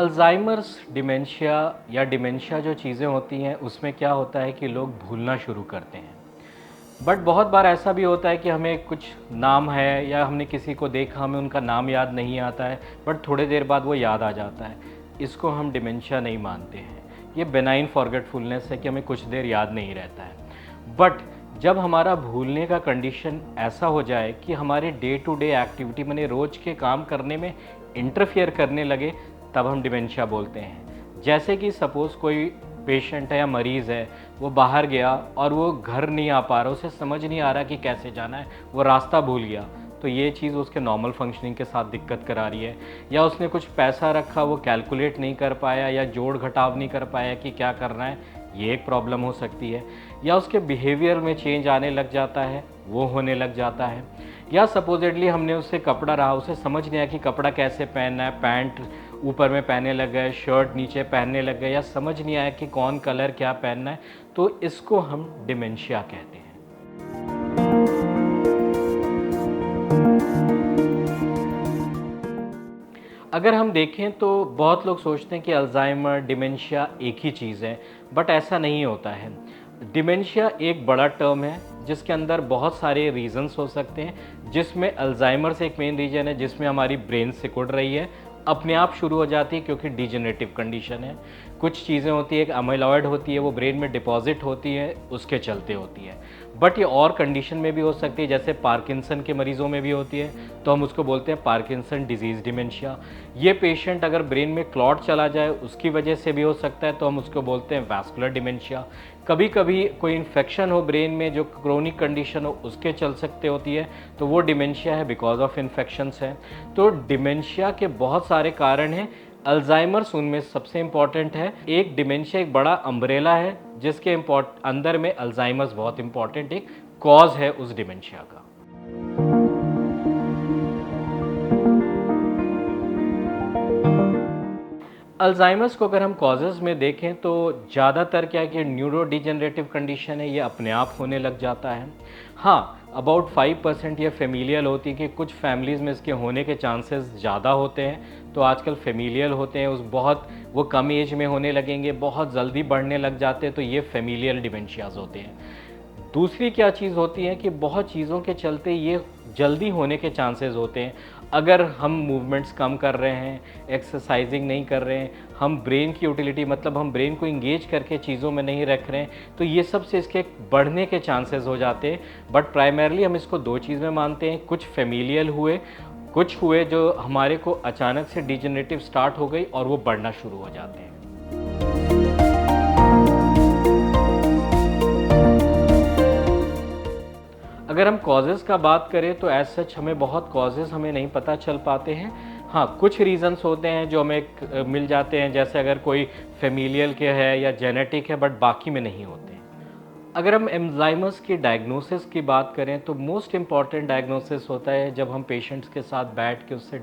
Alzheimer's, dementia या dementia जो चीज़ें होती हैं उसमें क्या होता है कि लोग भूलना शुरू करते हैं। बट बहुत बार ऐसा भी होता है कि हमें कुछ नाम है या हमने किसी को देखा, हमें उनका नाम याद नहीं आता है, बट थोड़ी देर बाद वो याद आ जाता है। इसको हम डिमेंशिया नहीं मानते हैं। ये बेनाइन फॉरगेटफुलनेस है कि हमें कुछ देर याद नहीं रहता है। बट जब हमारा भूलने का कंडीशन ऐसा हो जाए कि हमारे डे टू डे एक्टिविटी माने रोज़ के काम करने में इंटरफियर करने लगे, तब हम डिमेंशिया बोलते हैं। जैसे कि सपोज़ कोई पेशेंट है या मरीज़ है, वो बाहर गया और वो घर नहीं आ पा रहा, उसे समझ नहीं आ रहा कि कैसे जाना है, वो रास्ता भूल गया, तो ये चीज़ उसके नॉर्मल फंक्शनिंग के साथ दिक्कत करा रही है। या उसने कुछ पैसा रखा, वो कैलकुलेट नहीं कर पाया या जोड़ घटाव नहीं कर पाया कि क्या करना है, ये एक प्रॉब्लम हो सकती है। या उसके बिहेवियर में चेंज आने लग जाता है, वो होने लग जाता है। या सपोजिटली हमने उससे कपड़ा रहा, उसे समझ नहीं आया कि कपड़ा कैसे पहनना है, पैंट ऊपर में पहनने लग गए, शर्ट नीचे पहनने लग गए, या समझ नहीं आया कि कौन कलर क्या पहनना है, तो इसको हम डिमेंशिया कहते हैं। अगर हम देखें तो बहुत लोग सोचते हैं कि अल्जाइमर, डिमेंशिया एक ही चीज़ है, बट ऐसा नहीं होता है। डिमेंशिया एक बड़ा टर्म है जिसके अंदर बहुत सारे रीजंस हो सकते हैं, जिसमें अल्जाइमर एक मेन रीजन है, जिसमें हमारी ब्रेन सिकुड़ रही है, अपने आप शुरू हो जाती है क्योंकि डिजेनरेटिव कंडीशन है। कुछ चीज़ें होती है, एक अमाइलॉइड होती है, वो ब्रेन में डिपॉजिट होती है, उसके चलते होती है। बट ये और कंडीशन में भी हो सकती है, जैसे पार्किंसन के मरीजों में भी होती है, तो हम उसको बोलते हैं पार्किंसन डिजीज़ डिमेंशिया। ये पेशेंट अगर ब्रेन में क्लॉट चला जाए उसकी वजह से भी हो सकता है, तो हम उसको बोलते हैं वैस्कुलर डिमेंशिया। कभी कभी कोई इन्फेक्शन हो ब्रेन में, जो क्रोनिक कंडीशन हो, उसके चल सकते होती है, तो वो डिमेंशिया है, बिकॉज ऑफ इन्फेक्शंस है। तो डिमेंशिया के बहुत सारे कारण हैं, अल्जाइमर्स उनमें सबसे इम्पॉर्टेंट है। एक डिमेंशिया एक बड़ा अम्ब्रेला है जिसके अंदर में अल्जाइमर्स बहुत इम्पॉर्टेंट एक कॉज है उस डिमेंशिया का। अल्जाइमर्स को अगर हम कॉजेज़ में देखें तो ज़्यादातर क्या है कि न्यूरो डिजेनरेटिव कंडीशन है, ये अपने आप होने लग जाता है। हाँ, अबाउट 5% ये फेमिलियल होती है कि कुछ फैमिलीज़ में इसके होने के चांसेस ज़्यादा होते हैं, तो आजकल फेमिलियल होते हैं, उस बहुत वो कम एज में होने लगेंगे, बहुत जल्दी बढ़ने लग जाते हैं, तो ये फेमिलियल डिमेंशियाज़ होते हैं। दूसरी क्या चीज़ होती है कि बहुत चीज़ों के चलते ये जल्दी होने के चांसेस होते हैं। अगर हम मूवमेंट्स कम कर रहे हैं, एक्सरसाइजिंग नहीं कर रहे हैं, हम ब्रेन की यूटिलिटी मतलब हम ब्रेन को इंगेज करके चीज़ों में नहीं रख रहे हैं, तो ये सब से इसके बढ़ने के चांसेस हो जाते हैं। बट प्राइमरली हम इसको दो चीज़ में मानते हैं, कुछ फेमिलियल हुए, कुछ हुए जो हमारे को अचानक से डिजेनरेटिव स्टार्ट हो गई और वो बढ़ना शुरू हो जाते हैं। अगर हम कॉजेज़ का बात करें तो एज सच हमें बहुत कॉजेज़ हमें नहीं पता चल पाते हैं। हाँ, कुछ रीज़न्स होते हैं जो हमें मिल जाते हैं, जैसे अगर कोई फेमिलियल के है या जेनेटिक है, बट बाकी में नहीं होते हैं। अगर हम अल्जाइमर्स की डायग्नोसिस की बात करें तो मोस्ट इम्पॉर्टेंट डायग्नोसिस होता है जब हम पेशेंट्स के साथ बैठ के उससे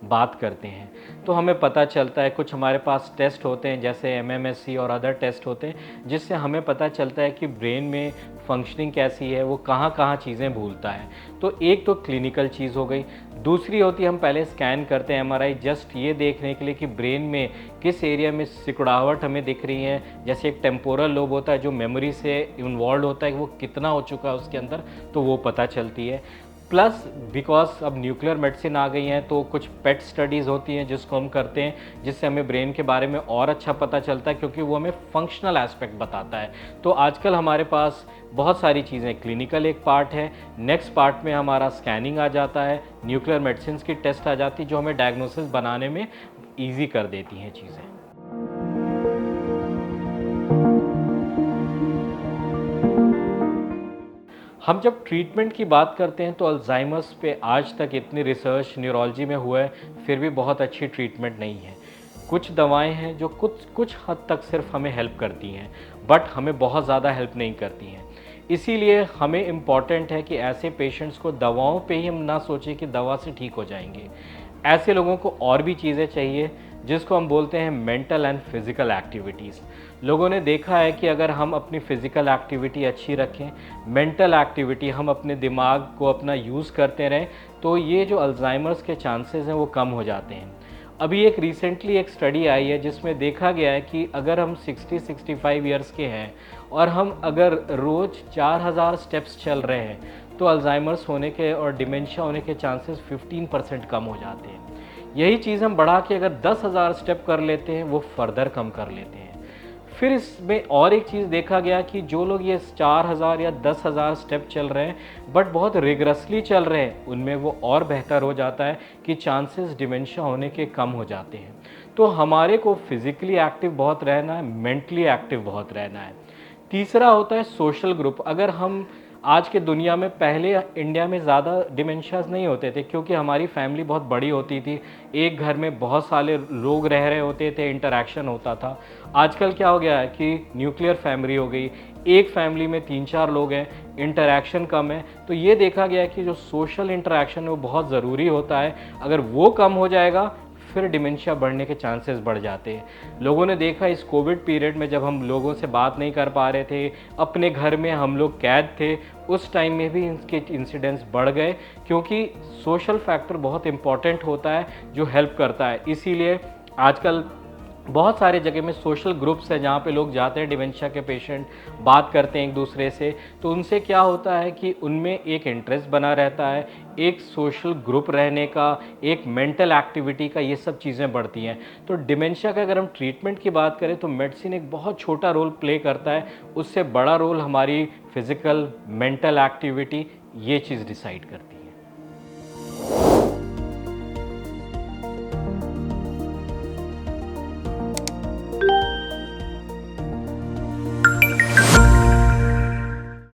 बात करते हैं, तो हमें पता चलता है। कुछ हमारे पास टेस्ट होते हैं जैसे एमएमएससी और अदर टेस्ट होते हैं, जिससे हमें पता चलता है कि ब्रेन में फंक्शनिंग कैसी है, वो कहाँ कहाँ चीज़ें भूलता है। तो एक तो क्लिनिकल चीज़ हो गई। दूसरी होती है हम पहले स्कैन करते हैं एमआरआई, जस्ट ये देखने के लिए कि ब्रेन में किस एरिया में सिकुड़ाहट हमें दिख रही है। जैसे एक टेम्पोरल लोब होता है जो मेमोरी से इन्वॉल्व होता है, वो कितना हो चुका है उसके अंदर, तो वो पता चलती है। प्लस बिकॉज अब न्यूक्लियर मेडिसिन आ गई हैं, तो कुछ पेट स्टडीज़ होती हैं जिसको हम करते हैं, जिससे हमें ब्रेन के बारे में और अच्छा पता चलता है, क्योंकि वो हमें फंक्शनल एस्पेक्ट बताता है। तो आजकल हमारे पास बहुत सारी चीज़ें, क्लिनिकल एक पार्ट है, नेक्स्ट पार्ट में हमारा स्कैनिंग आ जाता है, न्यूक्लियर मेडिसिन की टेस्ट आ जाती है, जो हमें डायग्नोसिस बनाने में ईजी कर देती हैं चीज़ें। हम जब ट्रीटमेंट की बात करते हैं तो अल्जाइमर्स पे आज तक इतनी रिसर्च न्यूरोलॉजी में हुआ है, फिर भी बहुत अच्छी ट्रीटमेंट नहीं है। कुछ दवाएं हैं जो कुछ कुछ हद तक सिर्फ हमें हेल्प करती हैं, बट हमें बहुत ज़्यादा हेल्प नहीं करती हैं। इसीलिए हमें इम्पॉर्टेंट है कि ऐसे पेशेंट्स को दवाओं पे ही हम ना सोचें कि दवा से ठीक हो जाएंगे। ऐसे लोगों को और भी चीज़ें चाहिए, जिसको हम बोलते हैं मेंटल एंड फिज़िकल एक्टिविटीज़। लोगों ने देखा है कि अगर हम अपनी फ़िज़िकल एक्टिविटी अच्छी रखें, मेंटल एक्टिविटी हम अपने दिमाग को अपना यूज़ करते रहें, तो ये जो अल्जाइमर्स के चांसेस हैं वो कम हो जाते हैं। अभी एक रिसेंटली एक स्टडी आई है जिसमें देखा गया है कि अगर हम 60-65 ईयर्स के हैं और हम अगर रोज़ 4000 स्टेप्स चल रहे हैं तो अल्जाइमर्स होने के और डिमेंशिया होने के चांसेस 15% कम हो जाते हैं। यही चीज़ हम बढ़ा के अगर 10,000 स्टेप कर लेते हैं वो फर्दर कम कर लेते हैं। फिर इसमें और एक चीज़ देखा गया कि जो लोग ये 4000 या 10,000 स्टेप चल रहे हैं बट बहुत रिगरसली चल रहे हैं, उनमें वो और बेहतर हो जाता है कि चांसेस डिमेंशिया होने के कम हो जाते हैं। तो हमारे को फिज़िकली एक्टिव बहुत रहना है, मेंटली एक्टिव बहुत रहना है। तीसरा होता है सोशल ग्रुप। अगर हम आज के दुनिया में, पहले इंडिया में ज़्यादा डिमेंशियाज नहीं होते थे क्योंकि हमारी फैमिली बहुत बड़ी होती थी, एक घर में बहुत सारे लोग रह रहे होते थे, इंटरेक्शन होता था। आजकल क्या हो गया है कि न्यूक्लियर फैमिली हो गई, एक फैमिली में 3-4 लोग हैं, इंटरेक्शन कम है। तो ये देखा गया है कि जो सोशल इंटरेक्शन है वो बहुत ज़रूरी होता है। अगर वो कम हो जाएगा फिर डिमेंशिया बढ़ने के चांसेस बढ़ जाते हैं। लोगों ने देखा इस कोविड पीरियड में जब हम लोगों से बात नहीं कर पा रहे थे, अपने घर में हम लोग कैद थे, उस टाइम में भी इनके इंसिडेंट्स बढ़ गए क्योंकि सोशल फैक्टर बहुत इंपॉर्टेंट होता है जो हेल्प करता है। इसीलिए आजकल बहुत सारे जगह में सोशल ग्रुप्स हैं जहाँ पे लोग जाते हैं, डिमेंशिया के पेशेंट बात करते हैं एक दूसरे से। तो उनसे क्या होता है कि उनमें एक इंटरेस्ट बना रहता है, एक सोशल ग्रुप रहने का, एक मेंटल एक्टिविटी का, ये सब चीज़ें बढ़ती हैं। तो डिमेंशिया का अगर हम ट्रीटमेंट की बात करें तो मेडिसिन एक बहुत छोटा रोल प्ले करता है, उससे बड़ा रोल हमारी फिज़िकल मेंटल एक्टिविटी ये चीज़ डिसाइड करती है।